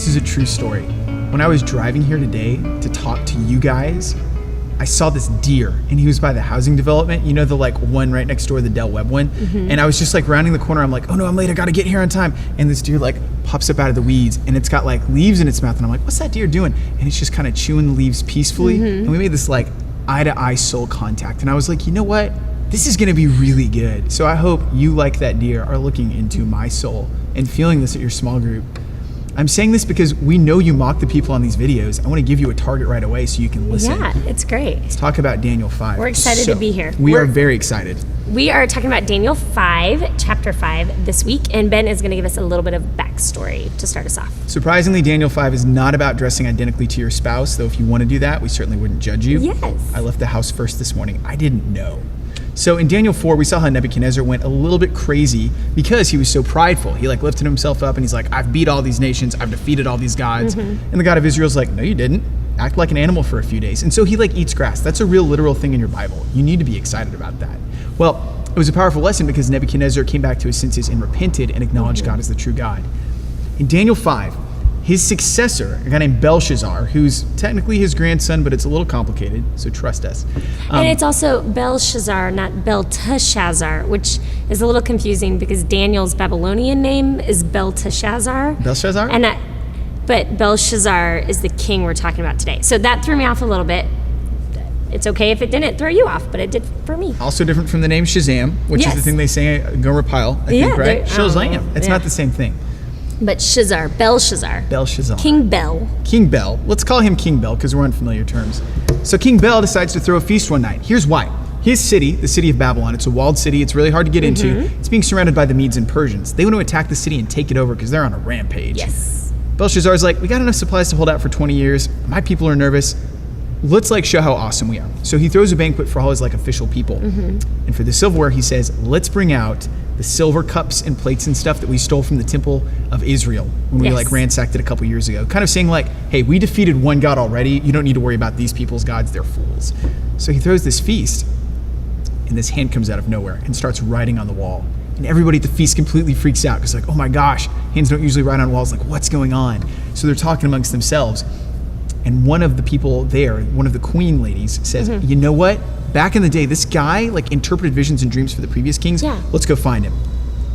This is a true story. When I was driving here today to talk to you guys, I saw this deer, and he was by the housing development, you know, the like one right next door, the Del Webb one. And I was just like rounding the corner. I'm like, oh no, I'm late. I got to get here on time. And this deer like pops up out of the weeds, and it's got like leaves in its mouth. And I'm like, what's that deer doing? And it's just kind of chewing the leaves peacefully. And we made this like eye to eye soul contact. And I was like, you know what? This is going to be really good. So I hope you, like that deer, are looking into my soul and feeling this at your small group. I'm saying this because we know you mock the people on these videos. I want to give you a target right away so you can listen. Yeah, it's great. Let's talk about Daniel 5. We're excited to be here. We are very excited. We are talking about Daniel 5, chapter 5 this week, and Ben is going to give us a little bit of backstory to start us off. Surprisingly, Daniel 5 is not about dressing identically to your spouse, though if you want to do that, we certainly wouldn't judge you. Yes. I left the house first this morning. I didn't know. So in Daniel 4, we saw how Nebuchadnezzar went a little bit crazy because he was so prideful. He like lifted himself up and he's like, I've beat all these nations, I've defeated all these gods. And the God of Israel's like, no, you didn't. Act like an animal for a few days. And so he like eats grass. That's a real literal thing in your Bible. You need to be excited about that. Well, it was a powerful lesson because Nebuchadnezzar came back to his senses and repented and acknowledged God as the true God. In Daniel 5, his successor, a guy named Belshazzar, who's technically his grandson, but it's a little complicated, so trust us. And it's also Belshazzar, not Belteshazzar, which is a little confusing because Daniel's Babylonian name is Belteshazzar. Belshazzar? But Belshazzar is the king we're talking about today. So that threw me off a little bit. It's okay if it didn't throw you off, but it did for me. Also different from the name Shazam, which is the thing they say Gomer Pyle, I think, right? Shazam. It's not the same thing. But Belshazzar. Belshazzar. King Bel. King Bel. Let's call him King Bel because we're on familiar terms. So King Bel decides to throw a feast one night. Here's why. His city, the city of Babylon, it's a walled city. It's really hard to get into. It's being surrounded by the Medes and Persians. They want to attack the city and take it over because they're on a rampage. Yes. Belshazzar's like, we got enough supplies to hold out for 20 years. My people are nervous. Let's like show how awesome we are. So he throws a banquet for all his like official people. And for the silverware, he says, let's bring out the silver cups and plates and stuff that we stole from the temple of Israel when we like ransacked it a couple years ago. Kind of saying like, hey, we defeated one god already. You don't need to worry about these people's gods. They're fools. So he throws this feast and this hand comes out of nowhere and starts writing on the wall. And everybody at the feast completely freaks out because like, oh my gosh, hands don't usually write on walls. Like, what's going on? So they're talking amongst themselves. And one of the people there, one of the queen ladies says, you know what? Back in the day, this guy like interpreted visions and dreams for the previous kings. Yeah. Let's go find him.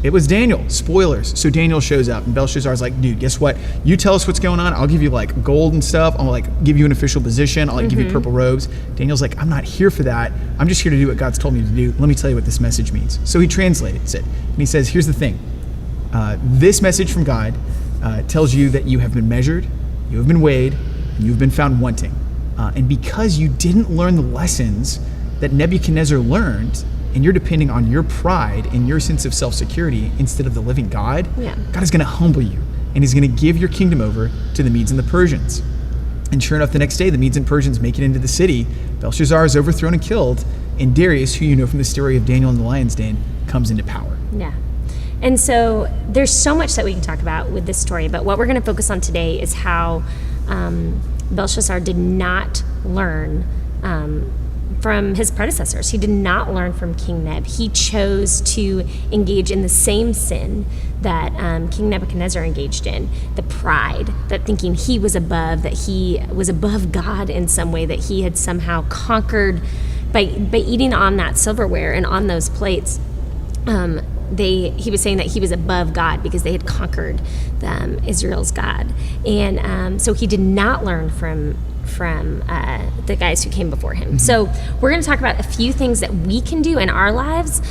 It was Daniel. Spoilers. So Daniel shows up and Belshazzar's like, dude, guess what? You tell us what's going on. I'll give you like gold and stuff. I'll like give you an official position. I'll like give you purple robes. Daniel's like, I'm not here for that. I'm just here to do what God's told me to do. Let me tell you what this message means. So he translates it. And he says, here's the thing. This message from God tells you that you have been measured, you have been weighed, and you've been found wanting. And because you didn't learn the lessons that Nebuchadnezzar learned, and you're depending on your pride and your sense of self-security instead of the living God, God is going to humble you, and he's going to give your kingdom over to the Medes and the Persians. And sure enough, the next day, the Medes and Persians make it into the city. Belshazzar is overthrown and killed, and Darius, who you know from the story of Daniel in the lion's den, comes into power. Yeah. And so there's so much that we can talk about with this story, but what we're going to focus on today is how Belshazzar did not learn from his predecessors. He did not learn from King Neb. He chose to engage in the same sin that King Nebuchadnezzar engaged in, the pride, that thinking he was above, that he was above God in some way, that he had somehow conquered by eating on that silverware and on those plates. He was saying that he was above God because they had conquered Israel's God. And so he did not learn from the guys who came before him. So we're going to talk about a few things that we can do in our lives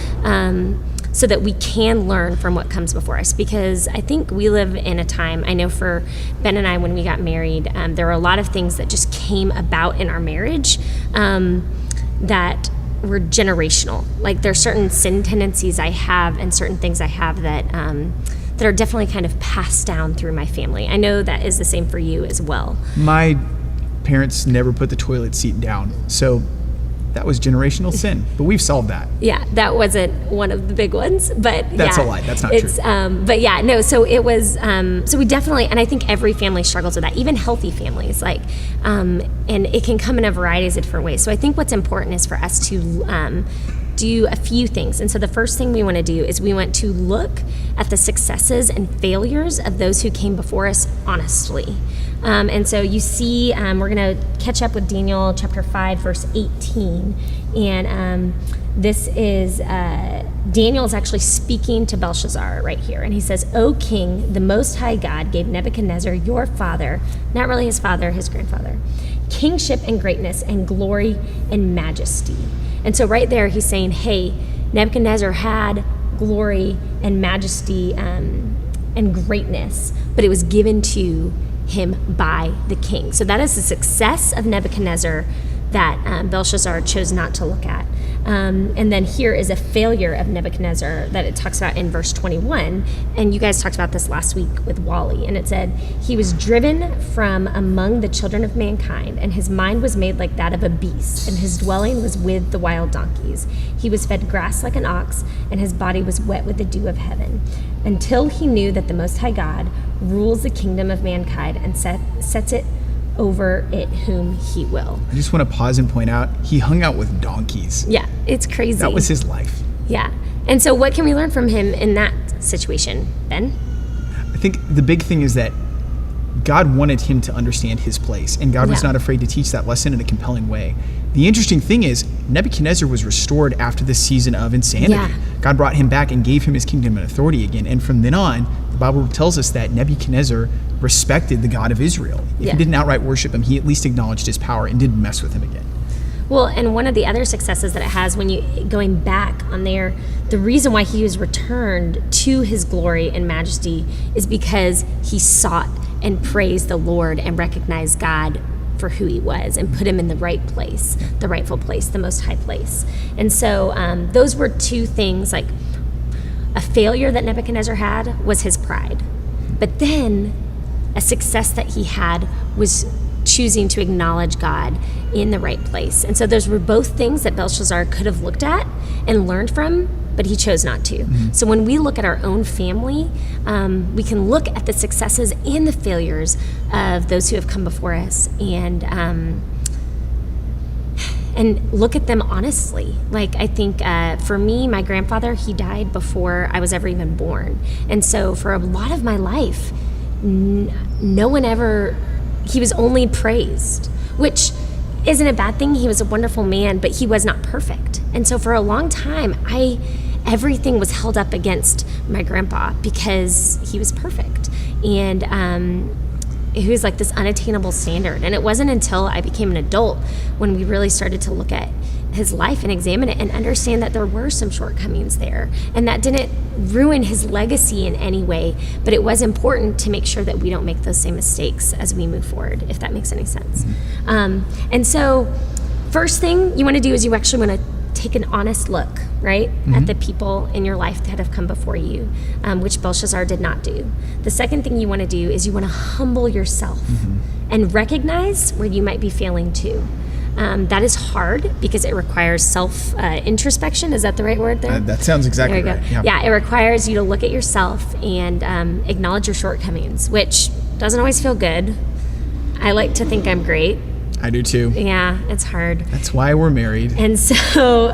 so that we can learn from what comes before us, because I think we live in a time, I know for Ben and I, when we got married, there were a lot of things that just came about in our marriage that were generational. Like there's certain sin tendencies I have and certain things I have that are definitely kind of passed down through my family. I know that is the same for you as well. My parents never put the toilet seat down, so that was generational sin, but we've solved that. Yeah, that wasn't one of the big ones, but that's a lie. That's not true. But yeah, no. So it was. So we definitely, and I think every family struggles with that, even healthy families. Like, and it can come in a variety of different ways. So I think what's important is for us to do a few things. And so the first thing we want to do is we want to look at the successes and failures of those who came before us honestly. And so you see, we're going to catch up with Daniel chapter 5, verse 18. And this is, Daniel is actually speaking to Belshazzar right here. And he says, "O king, the Most High God gave Nebuchadnezzar, your father," not really his father, his grandfather, "kingship and greatness and glory and majesty." And so right there he's saying, hey, Nebuchadnezzar had glory and majesty and greatness, but it was given to him by the king. So that is the success of Nebuchadnezzar that Belshazzar chose not to look at. And then here is a failure of Nebuchadnezzar that it talks about in verse 21. And you guys talked about this last week with Wally. And it said, "He was driven from among the children of mankind, and his mind was made like that of a beast, and his dwelling was with the wild donkeys. He was fed grass like an ox, and his body was wet with the dew of heaven, until he knew that the Most High God rules the kingdom of mankind and sets it over it whom he will." I just want to pause and point out, he hung out with donkeys. Yeah, it's crazy. That was his life. Yeah. And so what can we learn from him in that situation, Ben? I think the big thing is that God wanted him to understand his place, and God was Yeah. not afraid to teach that lesson in a compelling way. The interesting thing is, Nebuchadnezzar was restored after this season of insanity. Yeah. God brought him back and gave him his kingdom and authority again. And from then on, the Bible tells us that Nebuchadnezzar respected the God of Israel. If Yeah. he didn't outright worship him, he at least acknowledged his power and didn't mess with him again. Well, and one of the other successes that it has when you going back on there, the reason why he was returned to his glory and majesty is because he sought and praised the Lord and recognized God for who he was and put him in the right place, the rightful place, the most high place. And so those were two things. Like, a failure that Nebuchadnezzar had was his pride, but then a success that he had was choosing to acknowledge God in the right place. And so those were both things that Belshazzar could have looked at and learned from, but he chose not to. So when we look at our own family, we can look at the successes and the failures of those who have come before us and look at them honestly. Like, I think for me, my grandfather, he died before I was ever even born. And so for a lot of my life, no one ever, he was only praised, which isn't a bad thing. He was a wonderful man, but he was not perfect. And so for a long time, everything was held up against my grandpa because he was perfect. And he was like this unattainable standard. And it wasn't until I became an adult when we really started to look at his life and examine it and understand that there were some shortcomings there. And that didn't ruin his legacy in any way, but it was important to make sure that we don't make those same mistakes as we move forward, if that makes any sense. And so first thing you want to do is you actually want to take an honest look, right, at the people in your life that have come before you, which Belshazzar did not do. The second thing you want to do is you want to humble yourself and recognize where you might be failing too. That is hard because it requires self-introspection. Is that the right word there? That sounds exactly There we right. go. Yeah, it requires you to look at yourself and acknowledge your shortcomings, which doesn't always feel good. I like to think I'm great. I do too. Yeah, it's hard. That's why we're married. And so,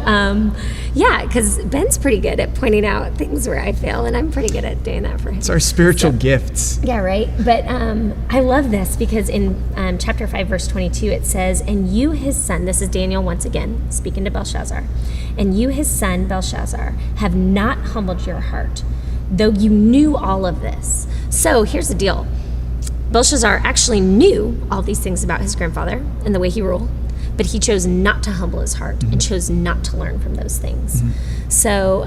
yeah, because Ben's pretty good at pointing out things where I fail, and I'm pretty good at doing that for him. It's our spiritual gifts. Yeah, right. But I love this because in chapter 5, verse 22, it says, "And you, his son," this is Daniel once again speaking to Belshazzar, "and you, his son, Belshazzar, have not humbled your heart, though you knew all of this." So here's the deal. Belshazzar actually knew all these things about his grandfather and the way he ruled, but he chose not to humble his heart and chose not to learn from those things. So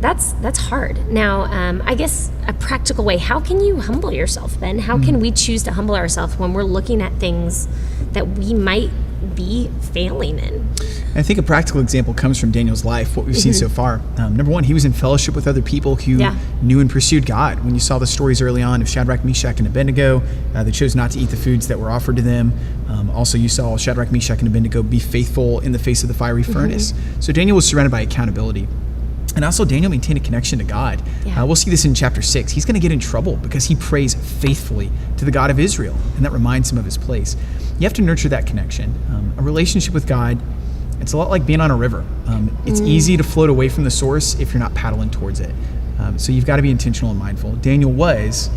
that's hard. Now, I guess a practical way, how can you humble yourself, Ben? How can we choose to humble ourselves when we're looking at things that we might be failing in? I think a practical example comes from Daniel's life, what we've seen so far. Number one, he was in fellowship with other people who knew and pursued God. When you saw the stories early on of Shadrach, Meshach, and Abednego, they chose not to eat the foods that were offered to them. Also, you saw Shadrach, Meshach, and Abednego be faithful in the face of the fiery furnace. So Daniel was surrounded by accountability. And also, Daniel maintained a connection to God. Yeah. We'll see this in chapter 6. He's going to get in trouble because he prays faithfully to the God of Israel, and that reminds him of his place. You have to nurture that connection. A relationship with God It's a lot like being on a river. It's easy to float away from the source if you're not paddling towards it. So you've got to be intentional and mindful. Daniel was,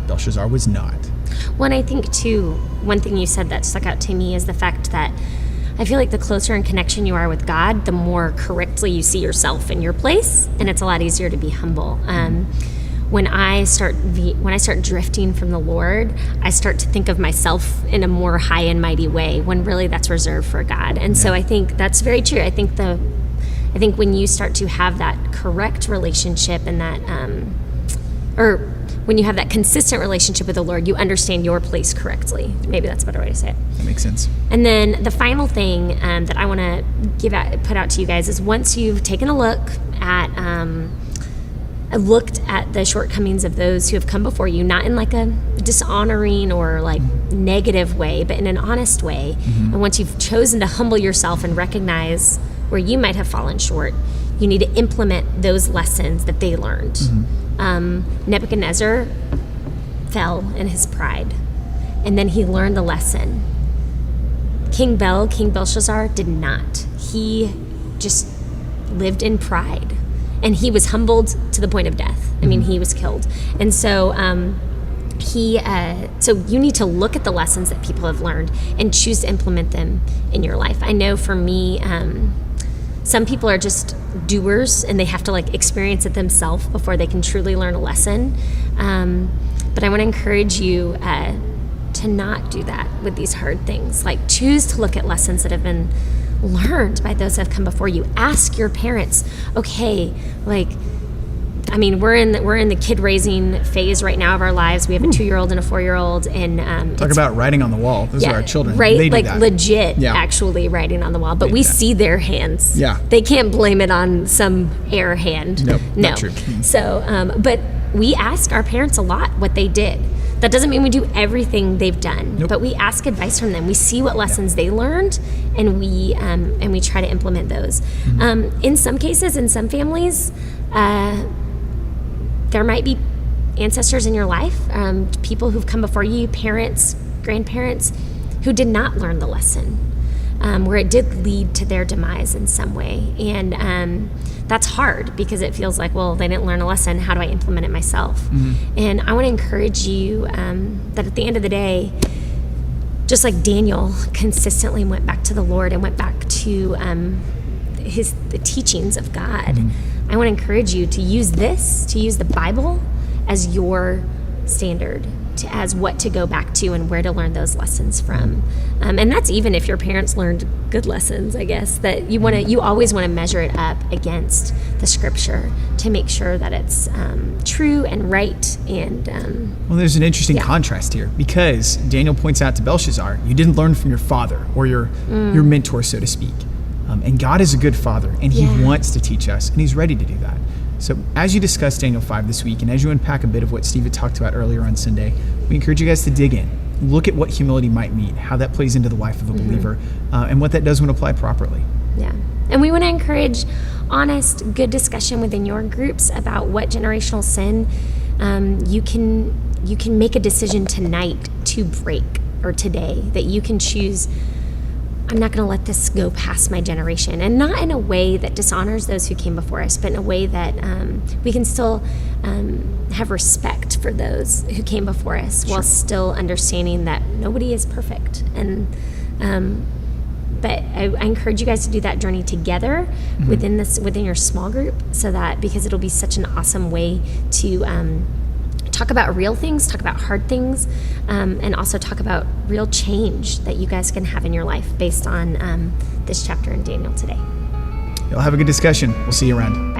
Belshazzar was not. Well, and I think, too, one thing you said that stuck out to me is the fact that I feel like the closer in connection you are with God, the more correctly you see yourself in your place, and it's a lot easier to be humble. When I start drifting from the Lord, I start to think of myself in a more high and mighty way, when really that's reserved for God. And so I think that's very true. I think when you start to have that correct relationship and that, or when you have that consistent relationship with the Lord, you understand your place correctly. Maybe that's a better way to say it. That makes sense. And then the final thing that I want to put out to you guys is, once you've taken a look at, looked at the shortcomings of those who have come before you, not in like a dishonoring or like negative way, but in an honest way. And once you've chosen to humble yourself and recognize where you might have fallen short, you need to implement those lessons that they learned. Nebuchadnezzar fell in his pride, and then he learned the lesson. King Belshazzar did not. He just lived in pride, and he was humbled to the point of death. I mean, he was killed. And so so you need to look at the lessons that people have learned and choose to implement them in your life. I know for me, some people are just doers, and they have to like experience it themselves before they can truly learn a lesson. But I want to encourage you to not do that with these hard things. Like, choose to look at lessons that have been learned by those that have come before you. Ask your parents, okay, like, I mean, we're in the kid raising phase right now of our lives. We have a 2-year-old and a 4-year-old, and Talk about writing on the wall. Those are our children. Right, They do like that. legit, actually writing on the wall. But we see their hands. Yeah. They can't blame it on some air hand. Nope, No. not true. So, but we ask our parents a lot what they did. That doesn't mean we do everything they've done, Nope. but we ask advice from them. We see what lessons they learned, and we try to implement those. In some cases, in some families, there might be ancestors in your life, people who've come before you, parents, grandparents, who did not learn the lesson, where it did lead to their demise in some way. And that's hard, because it feels like, well, they didn't learn a lesson. How do I implement it myself? And I want to encourage you that at the end of the day, just like Daniel consistently went back to the Lord and went back to the teachings of God, I want to encourage you to use the Bible as your standard, as what to go back to and where to learn those lessons from. And that's even if your parents learned good lessons, I guess, that you always want to measure it up against the scripture to make sure that it's true and right. And well, there's an interesting contrast here, because Daniel points out to Belshazzar, you didn't learn from your father or your mentor, so to speak. And God is a good father, and he wants to teach us, and he's ready to do that. So as you discuss Daniel 5 this week, and as you unpack a bit of what Steve had talked about earlier on Sunday, we encourage you guys to dig in. Look at what humility might mean, how that plays into the life of a believer, and what that does when applied properly. Yeah. And we want to encourage honest, good discussion within your groups about what generational sin you can make a decision tonight to break, or today, that you can choose, I'm not going to let this go past my generation. And not in a way that dishonors those who came before us, but in a way that we can still have respect for those who came before us, while still understanding that nobody is perfect. And but I encourage you guys to do that journey together within your small group, so that, because it'll be such an awesome way to talk about real things, talk about hard things, and also talk about real change that you guys can have in your life based on this chapter in Daniel today. You'll have a good discussion. We'll see you around.